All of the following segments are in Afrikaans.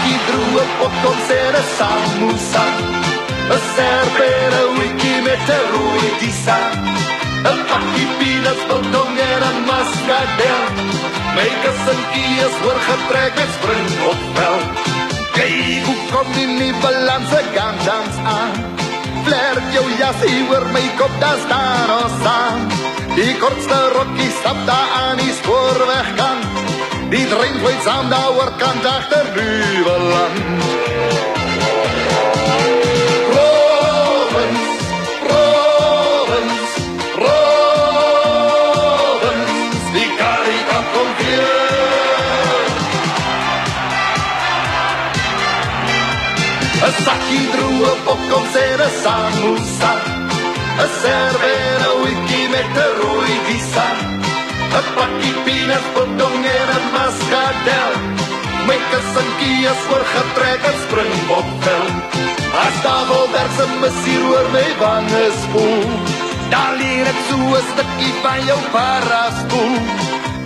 sakkie droe popcorns en 'n samosa, 'n Cerbera wiki met 'n rooi disa, 'n pakkie peanuts, biltong en 'n muscadel. My kussentjie is oorgetrek met springbokvel. Kyk hoe kom die balans gangdans aan. Flair jou jas oor my kop, daar staan ons aan. Die kortste rokkie stap daar aan die spoorwegkant. Die trein vlieg saam daar oorkant agter Nieuweland. Provence, Provence, Provence, die karikant komt weer. 'n sakkie droe popcorns en 'n samosa, 'n Cerbera wiki met 'n rooi disa, 'n pakkie peanuts, biltong en 'n muscadel. My kussentjie is oorgetrek in springbokvel. As Davelberg se musier oor my wange spoel, dan leer ek so 'n stukkie van jou paraspoel.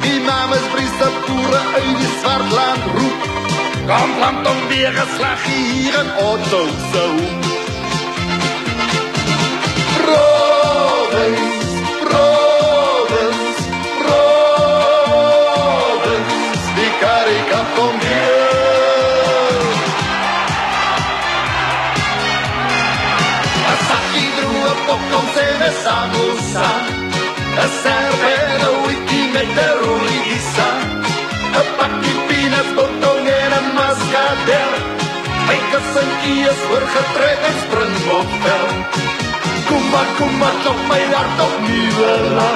Die mames priester boere uit die Swartland roep, kom plant om weer geslag hier in Otto se hoek. Provence, Provence, Provence, die karikant kom weer. 'n sakkie droe popcorns en 'n samosa, 'n Cerbera wiki met 'n rooi disa, 'n pakkie peanuts, biltong en 'n muscadel. My kussentjie is oorgetrek in springbokvel. Kom maar, klop my hart op Nieuweland.